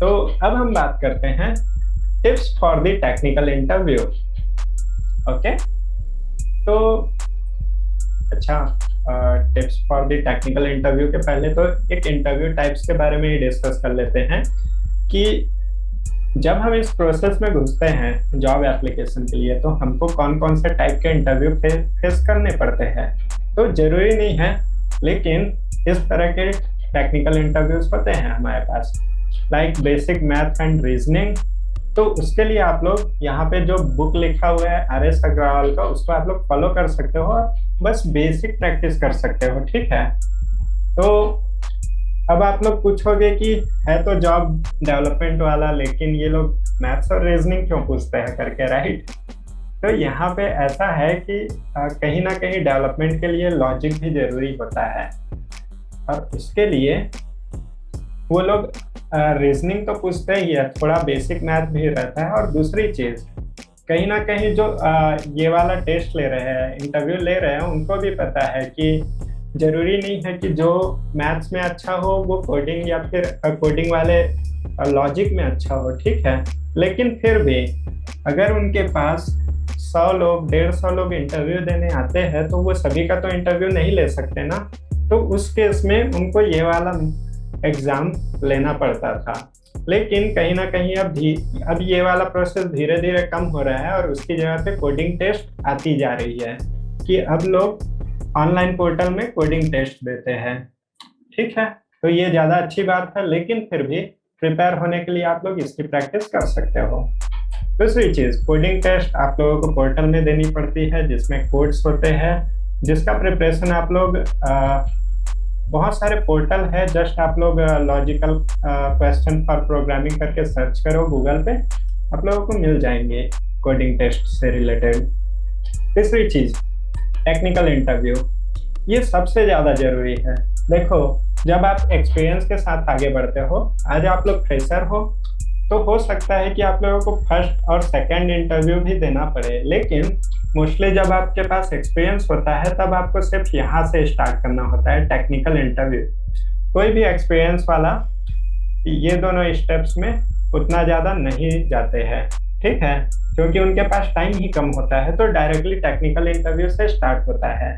तो अब हम बात करते हैं tips for the technical interview. Okay, तो अच्छा, tips for the technical interview के पहले तो एक इंटरव्यू टाइप्स के बारे में ही डिस्कस कर लेते हैं कि जब हम इस प्रोसेस में घुसते हैं जॉब एप्लीकेशन के लिए, तो हमको कौन कौन से टाइप के इंटरव्यू फेस करने पड़ते हैं। तो जरूरी नहीं है, लेकिन इस तरह के टेक्निकल इंटरव्यूज होते हैं हमारे पास, like basic math and reasoning. तो उसके लिए आप लोग यहाँ पे जो बुक लिखा हुआ है RS अग्रवाल का, उसको आप लोग फॉलो कर सकते हो और बस बेसिक प्रैक्टिस कर सकते हो। ठीक है, तो अब आप लोग पूछोगे कि है तो जॉब डेवलपमेंट वाला, लेकिन ये लोग मैथ्स और रीजनिंग क्यों पूछते हैं करके, राइट। तो यहाँ पे ऐसा है कि कहीं ना कहीं डेवलपमेंट के लिए लॉजिक भी जरूरी होता है, और उसके लिए वो लोग रीजनिंग तो पूछते ही है, थोड़ा बेसिक मैथ भी रहता है। और दूसरी चीज, कहीं ना कहीं जो ये वाला टेस्ट ले रहे हैं, इंटरव्यू ले रहे हैं, उनको भी पता है कि जरूरी नहीं है कि जो मैथ्स में अच्छा हो वो कोडिंग या फिर कोडिंग वाले लॉजिक में अच्छा हो। ठीक है, लेकिन फिर भी अगर उनके पास 100 लोग 150 लोग इंटरव्यू देने आते हैं, तो वो सभी का तो इंटरव्यू नहीं ले सकते ना। तो उस केस में उनको ये वाला एग्जाम लेना पड़ता था। लेकिन कहीं ना कहीं अब ये वाला प्रोसेस धीरे धीरे कम हो रहा है, और उसकी जगह पे कोडिंग टेस्ट आती जा रही है कि अब लोग ऑनलाइन पोर्टल में कोडिंग टेस्ट देते हैं। ठीक है, तो ये ज़्यादा अच्छी बात है, लेकिन फिर भी प्रिपेयर होने के लिए आप लोग इसकी प्रैक्टिस कर सकते हो। दूसरी चीज़, कोडिंग टेस्ट आप लोगों को पोर्टल में देनी पड़ती है, जिसमें कोड्स होते हैं, जिसका प्रिपरेशन आप लोग बहुत सारे पोर्टल है, जस्ट आप लोग लॉजिकल क्वेश्चन फॉर प्रोग्रामिंग करके सर्च करो गूगल पे, आप लोगों को मिल जाएंगे कोडिंग टेस्ट से रिलेटेड। तीसरी चीज़, टेक्निकल इंटरव्यू, ये सबसे ज़्यादा जरूरी है। देखो, जब आप एक्सपीरियंस के साथ आगे बढ़ते हो, आज आप लोग फ्रेशर हो, तो हो सकता है कि आप लोगों को फर्स्ट और सेकंड इंटरव्यू भी देना पड़े, लेकिन मोस्टली जब आपके पास एक्सपीरियंस होता है तब आपको सिर्फ यहाँ से स्टार्ट करना होता है, टेक्निकल इंटरव्यू। कोई भी एक्सपीरियंस वाला ये दोनों स्टेप्स में उतना ज़्यादा नहीं जाते हैं। ठीक है, क्योंकि उनके पास टाइम ही कम होता है, तो डायरेक्टली टेक्निकल इंटरव्यू से स्टार्ट होता है।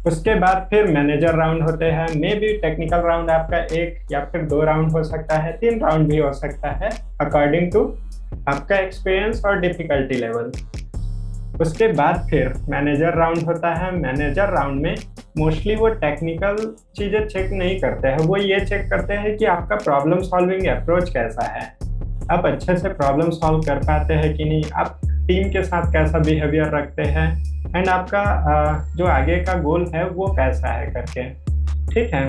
उसके बाद फिर मैनेजर राउंड होते हैं। मे बी टेक्निकल राउंड आपका 1 या फिर 2 राउंड हो सकता है, 3 राउंड भी हो सकता है, अकॉर्डिंग टू आपका एक्सपीरियंस और डिफिकल्टी लेवल। उसके बाद फिर मैनेजर राउंड होता है। मैनेजर राउंड में मोस्टली वो टेक्निकल चीज़ें चेक नहीं करते हैं, वो ये चेक करते हैं कि आपका प्रॉब्लम सॉल्विंग अप्रोच कैसा है, आप अच्छे से प्रॉब्लम सॉल्व कर पाते हैं कि नहीं, आप टीम के साथ कैसा बिहेवियर रखते हैं, एंड आपका जो आगे का गोल है वो कैसा है करके। ठीक है,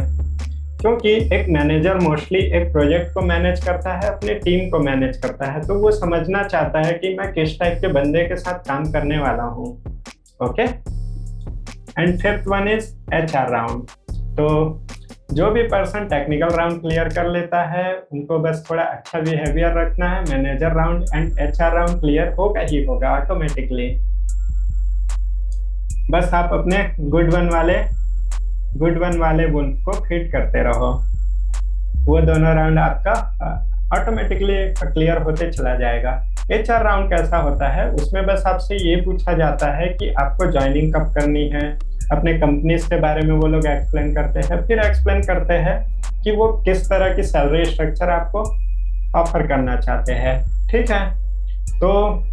क्योंकि एक मैनेजर मोस्टली एक प्रोजेक्ट को मैनेज करता है, अपने टीम को मैनेज करता है, तो वो समझना चाहता है कि मैं किस टाइप के बंदे के साथ काम करने वाला हूँ। Okay, and fifth one is HR round. तो जो भी पर्सन टेक्निकल राउंड क्लियर कर लेता है, उनको बस थोड़ा अच्छा बिहेवियर रखना है। Manager round and HR round clear होगा ही होगा ऑटोमेटिकली। बस आप अपने गुड वन वाले गुण को फिट करते रहो, वो दोनों राउंड आपका ऑटोमेटिकली क्लियर होते चला जाएगा। HR राउंड कैसा होता है, उसमें बस आपसे ये पूछा जाता है कि आपको ज्वाइनिंग कब करनी है, अपने कंपनीज के बारे में वो लोग एक्सप्लेन करते हैं, फिर एक्सप्लेन करते हैं कि वो किस तरह की सैलरी स्ट्रक्चर आपको ऑफर करना चाहते हैं। ठीक है, तो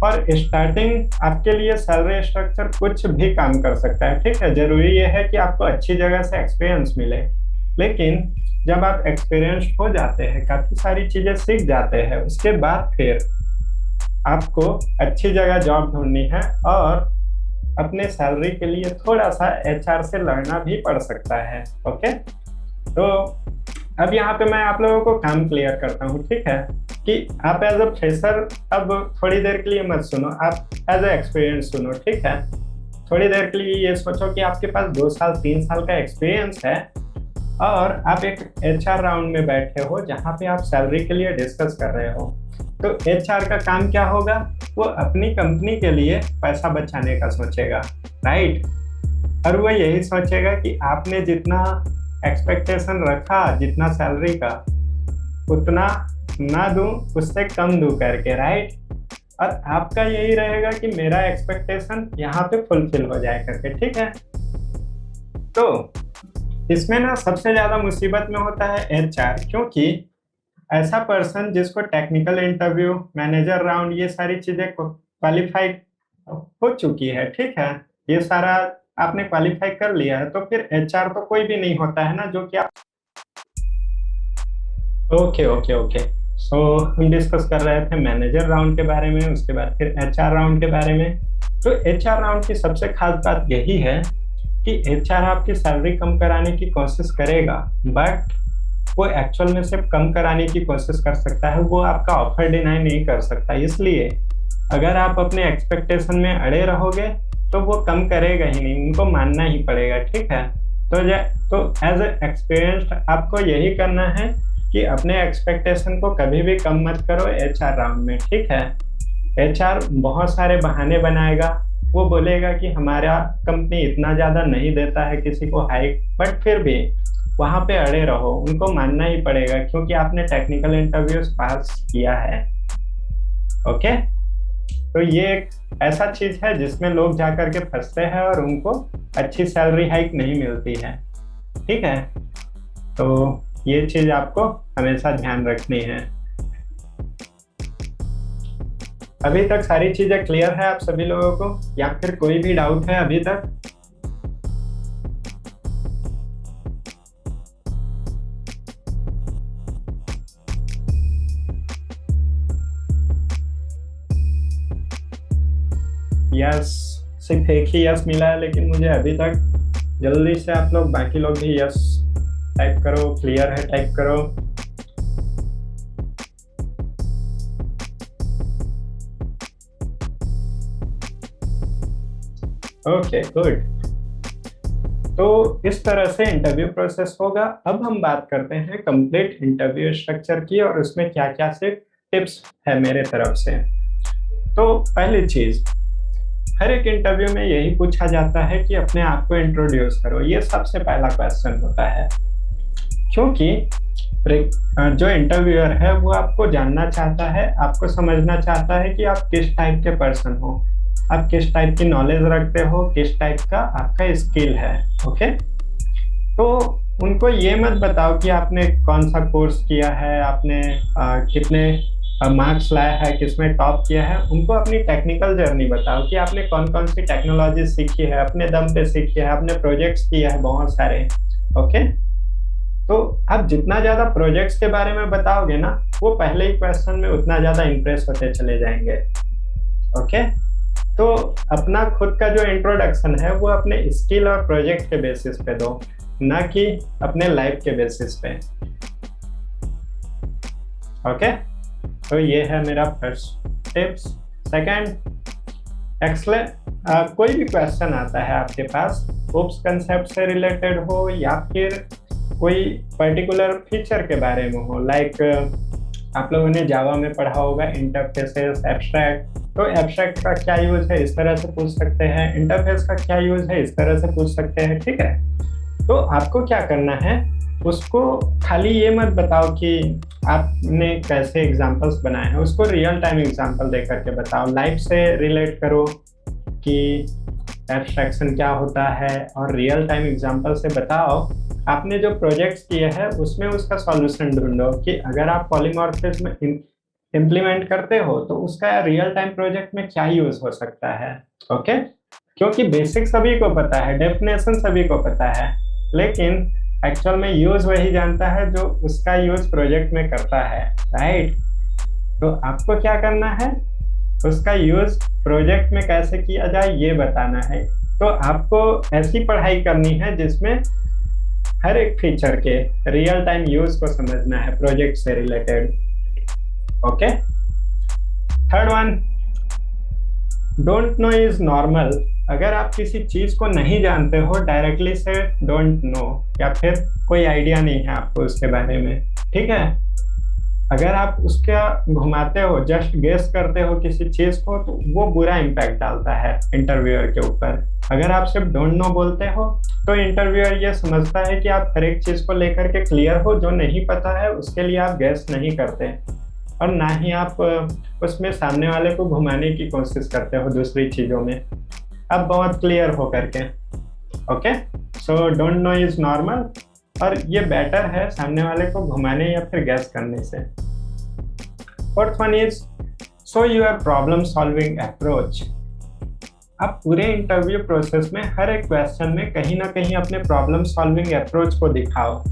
और स्टार्टिंग आपके लिए सैलरी स्ट्रक्चर कुछ भी काम कर सकता है। ठीक है, जरूरी ये है कि आपको अच्छी जगह से एक्सपीरियंस मिले, लेकिन जब आप एक्सपीरियंस हो जाते हैं, काफ़ी सारी चीज़ें सीख जाते हैं, उसके बाद फिर आपको अच्छी जगह जॉब ढूंढनी है, और अपने सैलरी के लिए थोड़ा सा HR से लड़ना भी पड़ सकता है। ओके, तो अब यहाँ पे मैं आप लोगों को काम क्लियर करता हूँ। ठीक है, कि आप एज अ फ्रेशर अब थोड़ी देर के लिए मत सुनो, आप एज अ एक्सपीरियंस सुनो। ठीक है, थोड़ी देर के लिए ये सोचो कि आपके पास 2 साल 3 साल का एक्सपीरियंस है, और आप एक HR राउंड में बैठे हो जहाँ पे आप सैलरी के लिए डिस्कस कर रहे हो। तो HR का काम क्या होगा, वो अपनी कंपनी के लिए पैसा बचाने का सोचेगा, राइट। और वो यही सोचेगा कि आपने जितना एक्सपेक्टेशन रखा, जितना सैलरी का, उतना ना दूं, उससे कम दूं करके, राइट। और आपका यही रहेगा कि मेरा एक्सपेक्टेशन यहाँ पे फुलफिल हो जाए करके, ठीक है। तो इसमें ना सबसे ज्यादा मुसीबत में होता है एचआर, क्योंकि ऐसा पर्सन जिसको टेक्निकल इंटरव्यू, मैनेजर राउंड, ये सारी चीजें क्वालिफाई हो चुकी है, ठीक है, ये सारा आपने क्वालिफाई कर लिया है, तो फिर एचआर तो कोई भी नहीं होता है ना, जो कि आप ओके ओके ओके। सो हम डिस्कस कर रहे थे मैनेजर राउंड के बारे में, उसके बाद फिर एचआर राउंड के बारे में। तो एचआर राउंड की सबसे खास बात यही है कि एचआर आपकी सैलरी कम कराने की कोशिश करेगा, बट वो एक्चुअल में सिर्फ कम कराने की कोशिश कर सकता है, वो आपका ऑफर डिनाई नहीं कर सकता। इसलिए अगर आप अपने एक्सपेक्टेशन में अड़े रहोगे तो वो कम करेगा ही नहीं, उनको मानना ही पड़ेगा, ठीक है। तो एज ए एक्सपीरियंस्ड आपको यही करना है कि अपने एक्सपेक्टेशन को कभी भी कम मत करो एचआर राउंड में, ठीक है। एचआर बहुत सारे बहाने बनाएगा, वो बोलेगा कि हमारा कंपनी इतना ज़्यादा नहीं देता है किसी को हाइक, बट फिर भी वहाँ पे अड़े रहो, उनको मानना ही पड़ेगा, क्योंकि आपने टेक्निकल इंटरव्यूज पास किया है, ओके। तो ये एक ऐसा चीज़ है जिसमें लोग जाकर के फंसते हैं और उनको अच्छी सैलरी हाइक नहीं मिलती है, ठीक है। तो ये चीज़ आपको हमेशा ध्यान रखनी है। अभी तक सारी चीजें क्लियर है आप सभी लोगों को, या फिर कोई भी डाउट है अभी तक? यस, सिर्फ एक ही यस मिला है, लेकिन मुझे अभी तक, जल्दी से आप लोग बाकी लोग भी यस टाइप करो, क्लियर है टाइप करो। Okay good. तो इस तरह से इंटरव्यू प्रोसेस होगा। अब हम बात करते हैं कंप्लीट इंटरव्यू स्ट्रक्चर की, और उसमें क्या क्या से टिप्स है मेरे तरफ से। तो पहली चीज, हर एक इंटरव्यू में यही पूछा जाता है कि अपने आप को इंट्रोड्यूस करो, ये सबसे पहला क्वेश्चन होता है, क्योंकि जो इंटरव्यूअर है वो आपको जानना चाहता है, आपको समझना चाहता है कि आप किस टाइप के पर्सन हो, आप किस टाइप की नॉलेज रखते हो, किस टाइप का आपका स्किल है, ओके। तो उनको ये मत बताओ कि आपने कौन सा कोर्स किया है, आपने कितने मार्क्स लाया है, किसमें टॉप किया है। उनको अपनी टेक्निकल जर्नी बताओ कि आपने कौन कौन सी टेक्नोलॉजी सीखी है, अपने दम पे सीखी है, आपने प्रोजेक्ट्स किए हैं बहुत सारे, ओके। तो आप जितना ज़्यादा प्रोजेक्ट्स के बारे में बताओगे ना, वो पहले ही क्वेश्चन में उतना ज़्यादा इंप्रेस होते चले जाएंगे, ओके। तो अपना खुद का जो इंट्रोडक्शन है वो अपने स्किल और प्रोजेक्ट के बेसिस पे दो, ना कि अपने लाइफ के बेसिस पे, ओके। तो ये है मेरा फर्स्ट टिप्स। सेकंड, एक्सलेंट, कोई भी क्वेश्चन आता है आपके पास, ओप्स कंसेप्ट से रिलेटेड हो या फिर कोई पर्टिकुलर फीचर के बारे में हो, लाइक आप लोगों ने जावा में पढ़ा होगा इंटरफेसेस, एब्स्ट्रैक्ट। तो एब्स्ट्रैक्ट का क्या यूज है, इस तरह से पूछ सकते हैं। इंटरफेस का क्या यूज है, इस तरह से पूछ सकते हैं, ठीक है। तो आपको क्या करना है, उसको खाली ये मत बताओ कि आपने कैसे एग्जांपल्स बनाए हैं, उसको रियल टाइम एग्जांपल दे करके बताओ, लाइफ से रिलेट करो कि एब्स्ट्रैक्शन क्या होता है, और रियल टाइम एग्जांपल से बताओ आपने जो प्रोजेक्ट्स किए हैं उसमें उसका सॉल्यूशन ढूंढो, कि अगर आप पॉलीमॉर्फिज्म इम्प्लीमेंट करते हो तो उसका रियल टाइम प्रोजेक्ट में क्या यूज हो सकता है, ओके। क्योंकि बेसिक सभी को पता है, डेफिनेशन सभी को पता है, लेकिन एक्चुअल में यूज वही जानता है जो उसका यूज प्रोजेक्ट में करता है, राइट। तो आपको क्या करना है, उसका यूज प्रोजेक्ट में कैसे किया जाए ये बताना है। तो आपको ऐसी पढ़ाई करनी है जिसमें हर एक फीचर के रियल टाइम यूज को समझना है प्रोजेक्ट से related, okay. Third one, don't know is normal. अगर आप किसी चीज को नहीं जानते हो डायरेक्टली से डोंट नो, या फिर कोई आइडिया नहीं है आपको उसके बारे में, ठीक है, अगर आप उसका घुमाते हो, जस्ट गेस करते हो किसी चीज को, तो वो बुरा इम्पैक्ट डालता है इंटरव्यूअर के ऊपर, अगर आप सिर्फ डोंट नो बोलते हो तो इंटरव्यूअर ये समझता है कि आप हर एक चीज को लेकर के क्लियर हो, जो नहीं पता है उसके लिए आप गैस नहीं करते और ना ही आप उसमें सामने वाले को घुमाने की कोशिश करते हो दूसरी चीजों में। आप बहुत क्लियर हो करके। Okay, so don't know is normal और ये बेटर है सामने वाले को घुमाने या फिर गैस करने से। Fourth one is show your problem solving approach. आप पूरे इंटरव्यू प्रोसेस में हर एक क्वेश्चन में कहीं ना कहीं अपने प्रॉब्लम सॉल्विंग अप्रोच को दिखाओ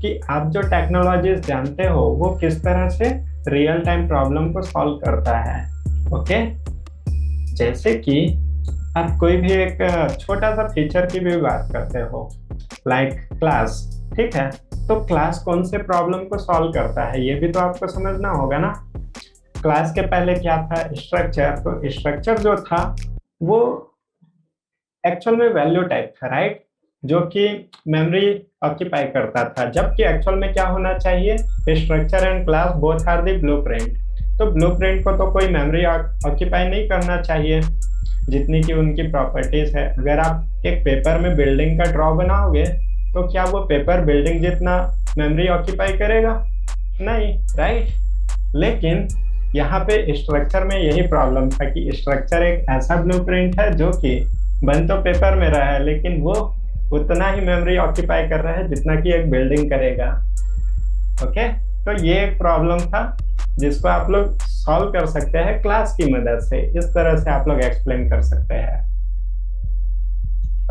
कि आप जो टेक्नोलॉजीज जानते हो वो किस तरह से रियल टाइम प्रॉब्लम को सॉल्व करता है। ओके, जैसे कि आप कोई भी एक छोटा सा फीचर की भी बात करते हो, लाइक क्लास। ठीक है, तो क्लास कौन से प्रॉब्लम को सॉल्व करता है ये भी तो आपको समझना होगा ना। क्लास के पहले क्या था? स्ट्रक्चर। तो स्ट्रक्चर जो था वो एक्चुअल में वैल्यू टाइप था, राइट, जो कि मेमोरी ऑक्यूपाई करता था, जबकि एक्चुअल में क्या होना चाहिए? Structure and class both are the blueprint. तो ब्लूप्रिंट को तो कोई मेमोरी ऑक्यूपाई नहीं करना चाहिए जितनी की उनकी प्रॉपर्टीज है। अगर आप एक पेपर में बिल्डिंग का ड्रॉ बनाओगे तो क्या वो पेपर बिल्डिंग जितना मेमोरी ऑक्यूपाई करेगा? नहीं, राइट। लेकिन यहाँ पे स्ट्रक्चर में यही प्रॉब्लम था कि स्ट्रक्चर एक ऐसा ब्लूप्रिंट है जो कि बन तो पेपर में रहा है लेकिन वो उतना ही मेमोरी ऑक्यूपाई कर रहा है जितना कि एक बिल्डिंग करेगा। ओके, तो ये एक प्रॉब्लम था जिसको आप लोग सॉल्व कर सकते हैं क्लास की मदद से। इस तरह से आप लोग एक्सप्लेन कर सकते हैं।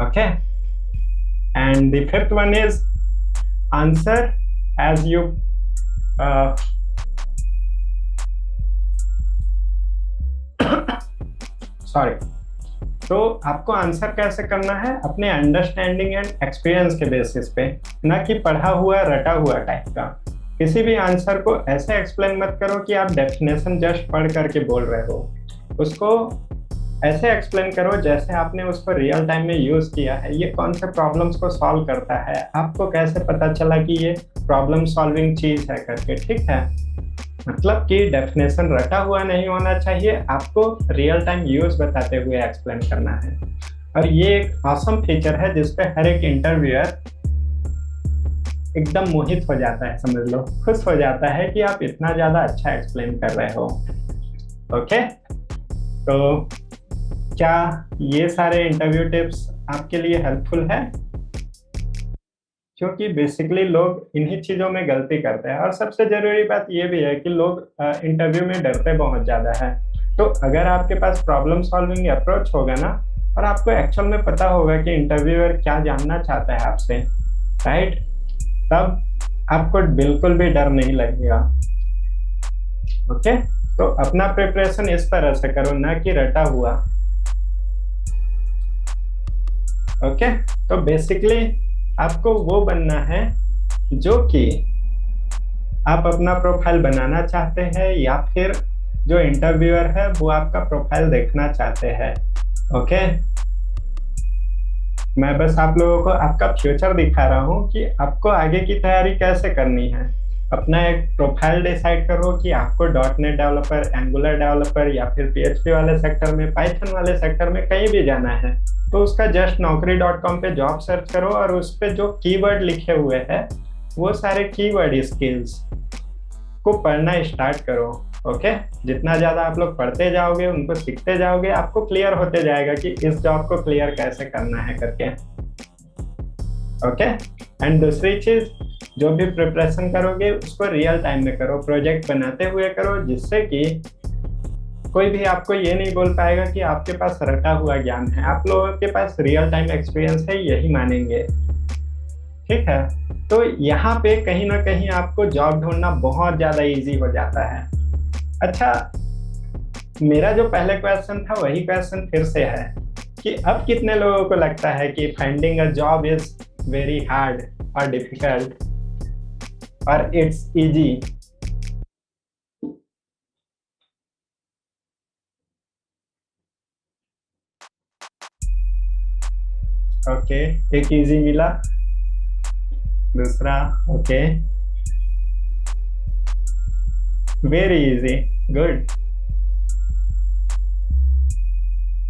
Okay, and the fifth one is answer as you sorry. तो आपको आंसर कैसे करना है? अपने अंडरस्टैंडिंग एंड एक्सपीरियंस के बेसिस पे, ना कि पढ़ा हुआ रटा हुआ टाइप का। किसी भी आंसर को ऐसे एक्सप्लेन मत करो कि आप डेफिनेशन जस्ट पढ़ करके बोल रहे हो। उसको ऐसे एक्सप्लेन करो जैसे आपने उसको रियल टाइम में यूज किया है। ये कौन से प्रॉब्लम्स को सॉल्व करता है, आपको कैसे पता चला कि ये प्रॉब्लम सॉल्विंग चीज है करके। ठीक है, मतलब कि डेफिनेशन रटा हुआ नहीं होना चाहिए, आपको रियल टाइम यूज बताते हुए एक्सप्लेन करना है। और ये एक ऑसम फीचर है जिसपे हर एक इंटरव्यूअर एकदम मोहित हो जाता है, समझ लो, खुश हो जाता है कि आप इतना ज्यादा अच्छा एक्सप्लेन कर रहे हो। ओके, तो क्या ये सारे इंटरव्यू टिप्स आपके लिए हेल्पफुल है? क्योंकि बेसिकली लोग इन्हीं चीज़ों में गलती करते हैं। और सबसे ज़रूरी बात ये भी है कि लोग इंटरव्यू में डरते बहुत ज़्यादा है। तो अगर आपके पास प्रॉब्लम सॉल्विंग अप्रोच होगा ना, और आपको एक्चुअल में पता होगा कि इंटरव्यूअर क्या जानना चाहता है आपसे, राइट, तब आपको बिल्कुल भी डर नहीं लगेगा। ओके, तो अपना प्रिपरेशन इस तरह से करो, ना कि रटा हुआ। ओके, तो बेसिकली आपको वो बनना है जो कि आप अपना प्रोफाइल बनाना चाहते हैं या फिर जो इंटरव्यूअर है वो आपका प्रोफाइल देखना चाहते हैं। ओके, मैं बस आप लोगों को आपका फ्यूचर दिखा रहा हूँ कि आपको आगे की तैयारी कैसे करनी है। अपना एक प्रोफाइल डिसाइड करो कि आपको .NET डेवलपर, एंगुलर डेवलपर या फिर PHP वाले सेक्टर में, पाइथन वाले सेक्टर में कहीं भी जाना है तो उसका जस्ट naukri.com पे जॉब सर्च करो और उस पे जो कीवर्ड लिखे हुए हैं वो सारे कीवर्ड स्किल्स को पढ़ना स्टार्ट करो। ओके, जितना ज़्यादा आप लोग पढ़ते जाओगे, उनको सीखते जाओगे, आपको क्लियर होते जाएगा कि इस जॉब को क्लियर कैसे करना है करके। ओके, एंड दूसरी चीज़, जो भी प्रिपरेशन करोगे उसको रियल टाइम में करो, प्रोजेक्ट बनाते हुए करो, जिससे कि कोई भी आपको ये नहीं बोल पाएगा कि आपके पास रटा हुआ ज्ञान है। आप लोगों के पास रियल टाइम एक्सपीरियंस है, यही मानेंगे। ठीक है, तो यहाँ पे कहीं ना कहीं आपको जॉब ढूंढना बहुत ज़्यादा इजी हो जाता है। अच्छा, मेरा जो पहले क्वेश्चन था वही क्वेश्चन फिर से है कि अब कितने लोगों को लगता है कि finding a job is very hard और डिफिकल्ट और इट्स इजी? ओके, एक इजी मिला, दूसरा okay, very easy, good,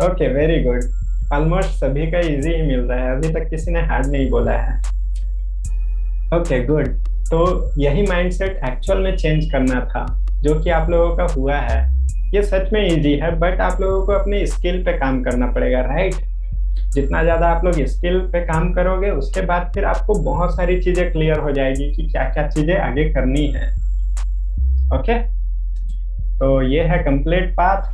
okay, very good. Almost सभी का इजी ही मिल रहा है, अभी तक किसी ने हार्ड नहीं बोला है। Okay good. तो यही माइंडसेट एक्चुअल में चेंज करना था, जो कि आप लोगों का हुआ है। ये सच में इजी है, बट आप लोगों को अपनी स्किल पे काम करना पड़ेगा, राइट? जितना ज़्यादा आप लोग स्किल पे काम करोगे, उसके बाद फिर आपको बहुत सारी चीज़ें क्लियर हो जाएगी कि क्या क्या चीज़ें आगे करनी है। ओके, तो ये है कंप्लीट पाथ।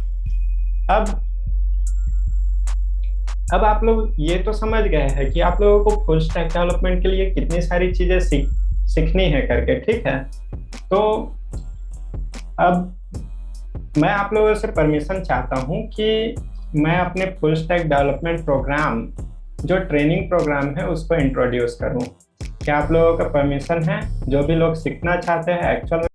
अब आप लोग ये तो समझ गए हैं कि आप लोगों को फुल स्टैक डेवलपमेंट के लिए कितनी सारी चीज़ें सीखनी है करके, ठीक है? तो अब मैं आप लोगों से परमिशन चाहता हूँ कि मैं अपने फुल स्टैक डेवलपमेंट प्रोग्राम, जो ट्रेनिंग प्रोग्राम है, उसको इंट्रोड्यूस करूँ। क्या आप लोगों का परमिशन है? जो भी लोग सीखना चाहते हैं एक्चुअल